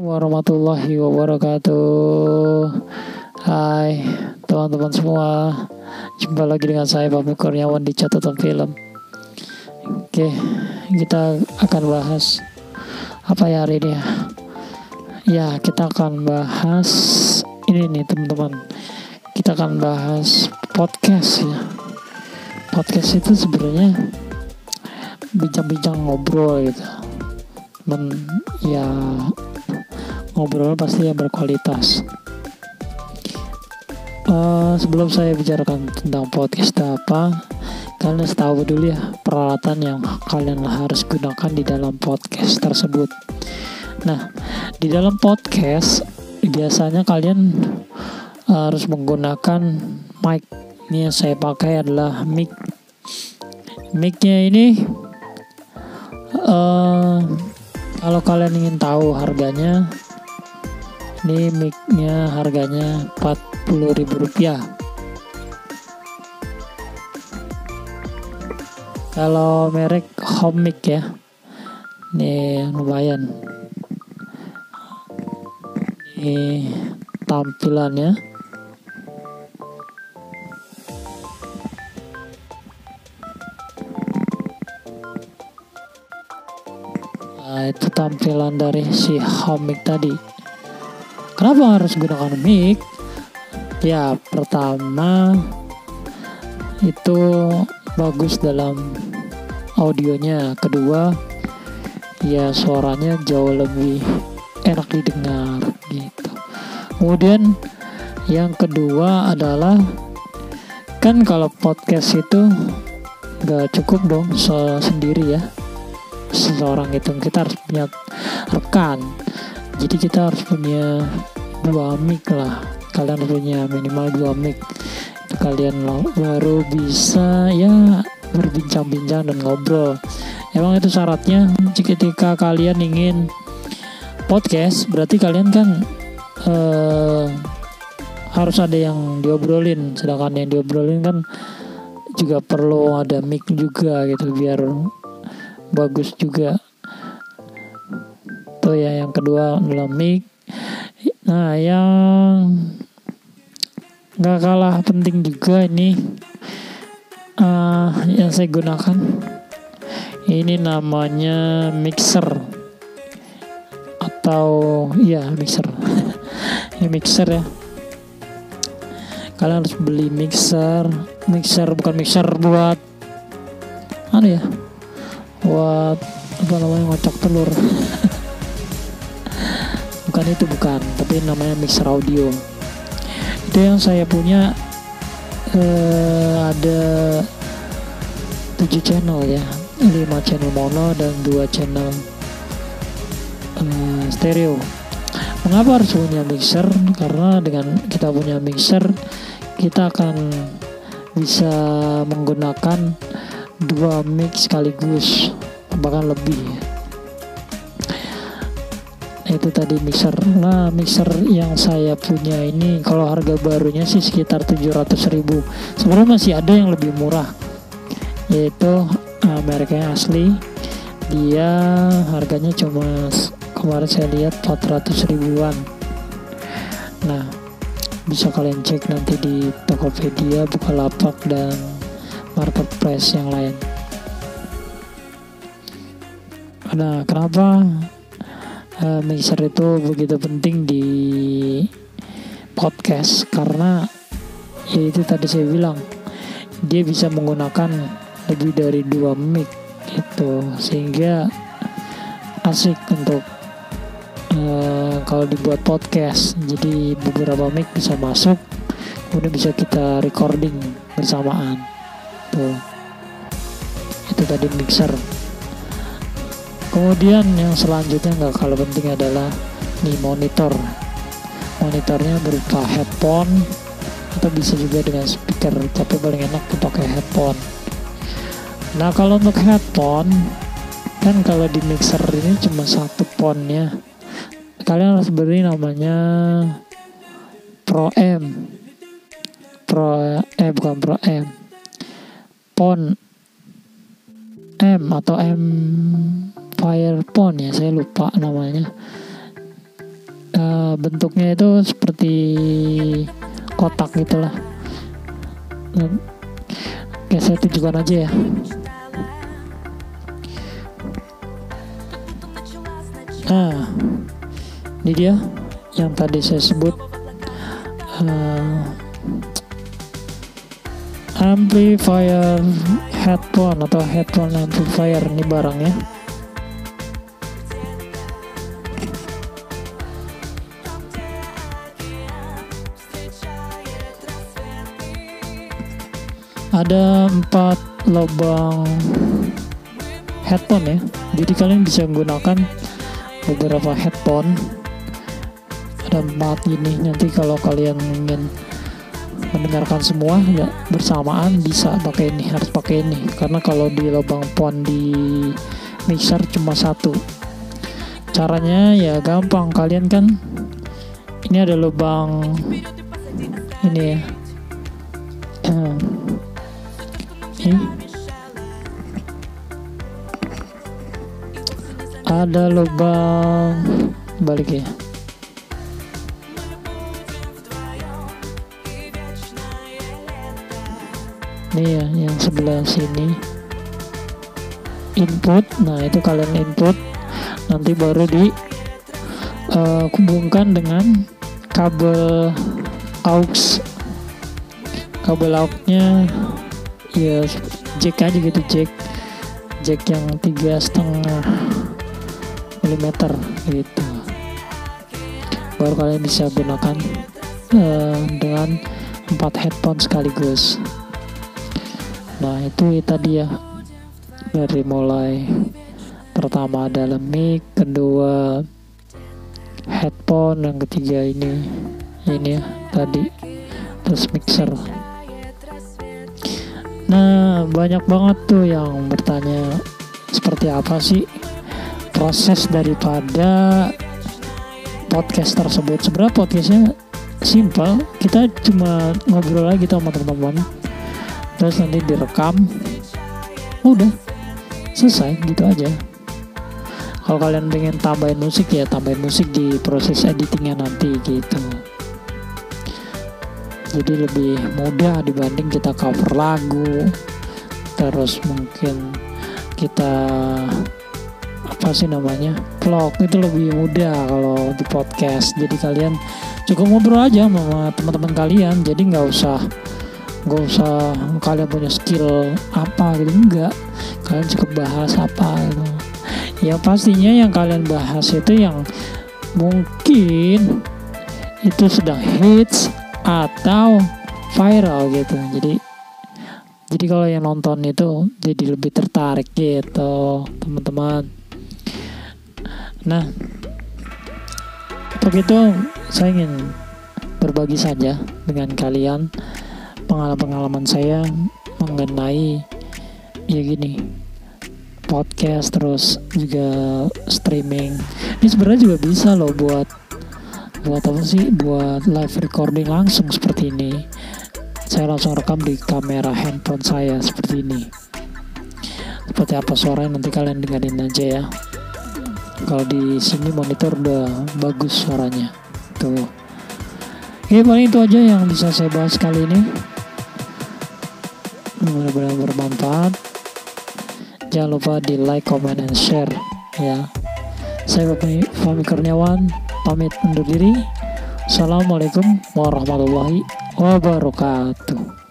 warahmatullahi wabarakatuh. Hai teman-teman semua, jumpa lagi dengan saya Pak Kurniawan di Catatan Film. Oke, kita akan bahas apa ya hari ini ya? Ya, kita akan bahas ini nih teman-teman. Kita akan bahas podcast ya. Podcast itu sebenarnya bincang-bincang ngobrol gitu. Dan ya ngobrol pasti yang berkualitas. Sebelum saya bicarakan tentang podcast apa, kalian harus tahu dulu ya peralatan yang kalian harus gunakan di dalam podcast tersebut. Nah, di dalam podcast biasanya kalian harus menggunakan mic. Ini yang saya pakai adalah mic. Mic-nya ini kalau kalian ingin tahu harganya, ini mic-nya harganya Rp40.000. Kalau merek home mic ya, ini lumayan. Ini tampilannya. Nah, itu tampilan dari si home mic tadi. Kenapa harus gunakan mic? Ya, pertama itu bagus dalam audionya. Kedua, ya suaranya jauh lebih enak didengar gitu. Kemudian yang kedua adalah kan kalau podcast itu gak cukup dong sendiri ya. Seseorang itu kita harus punya rekan. Jadi kita harus punya 2 mic lah. Kalian punya minimal 2 mic. Itu kalian baru bisa ya berbincang-bincang dan ngobrol. Emang itu syaratnya. Ketika kalian ingin podcast, berarti kalian kan harus ada yang diobrolin. Sedangkan yang diobrolin kan juga perlu ada mic juga gitu biar bagus juga. Tuh ya, yang kedua adalah mic. Nah, yang gak kalah penting juga ini yang saya gunakan. Ini namanya mixer atau ya mixer. Ini mixer ya. Kalian harus beli mixer. Bukan mixer buat buat apa namanya, ngocok telur. bukan, tapi namanya mixer audio. Itu yang saya punya ada 7 channel ya, 5 channel mono dan 2 channel stereo. Mengapa harus punya mixer? Karena dengan kita punya mixer, kita akan bisa menggunakan 2 mic sekaligus, bahkan lebih. Itu tadi mixer. Nah, mixer yang saya punya ini kalau harga barunya sih sekitar 700.000. Sebenarnya masih ada yang lebih murah, yaitu mereknya asli. Dia harganya cuma kemarin saya lihat 400 ribuan. Nah, bisa kalian cek nanti di Tokopedia, Bukalapak dan marketplace yang lain. Nah, kenapa mixer itu begitu penting di podcast? Karena ya itu tadi saya bilang, dia bisa menggunakan lebih dari 2 mic gitu, sehingga asik untuk kalau dibuat podcast. Jadi beberapa mic bisa masuk, kemudian bisa kita recording bersamaan. Tuh, itu tadi mixer. Kemudian yang selanjutnya nggak kalah penting adalah nih monitor. Monitornya berupa headphone atau bisa juga dengan speaker, tapi paling enak pakai headphone. Nah, kalau untuk headphone kan kalau di mixer ini cuma 1 ponnya. Kalian harus beli namanya Pon M atau Empire Pon ya, saya lupa namanya. bentuknya itu seperti kotak gitulah. Oke, saya tunjukkan aja ya. Nah, ini dia yang tadi saya sebut amplifier headphone atau headphone amplifier. Ini barangnya. Ada 4 lubang headphone ya, jadi kalian bisa menggunakan beberapa headphone. Ada 4 ini. Nanti kalau kalian ingin mendengarkan semua ya bersamaan bisa pakai ini, harus pakai ini, karena kalau di lubang pon di mixer cuma 1. Caranya ya gampang, kalian kan ini ada lubang ini ya, ini ada lubang balik ya. Ini ya yang sebelah sini input. Nah itu kalian input, nanti baru dihubungkan dengan kabel aux. Kabel aux-nya ya jack aja gitu, jack yang 3,5 mm gitu. Baru kalian bisa gunakan dengan 4 headphone sekaligus. Nah itu tadi ya, dari mulai pertama adalah mic, kedua headphone, yang ketiga ini ya tadi, terus mixer. Nah banyak banget tuh yang bertanya seperti apa sih proses daripada podcast tersebut. Sebenarnya podcastnya simple, kita cuma ngobrol lagi sama teman-teman, terus nanti direkam, udah selesai gitu aja. Kalau kalian pengen tambahin musik ya tambahin musik di proses editingnya nanti gitu. Jadi lebih mudah dibanding kita cover lagu, terus mungkin kita vlog, itu lebih mudah kalau di podcast. Jadi kalian cukup ngobrol aja sama teman-teman kalian, jadi nggak usah kalian punya skill apa gitu, enggak, kalian cukup bahas apa gitu. Ya pastinya yang kalian bahas itu yang mungkin itu sedang hits atau viral gitu. Jadi kalau yang nonton itu jadi lebih tertarik gitu teman-teman. Nah untuk itu saya ingin berbagi saja dengan kalian pengalaman saya mengenai ya gini, podcast terus juga streaming. Ini sebenarnya juga bisa loh buat apa sih, buat live recording langsung seperti ini. Saya langsung rekam di kamera handphone saya seperti ini. Seperti apa suaranya nanti kalian dengerin aja ya. Kalau di sini monitor udah bagus suaranya tuh. Oke, paling itu aja yang bisa saya bahas kali ini. Benar-benar bermanfaat. Jangan lupa di like, comment, and share ya. Saya Fahmi Kurniawan pamit undur diri. Assalamualaikum warahmatullahi wabarakatuh.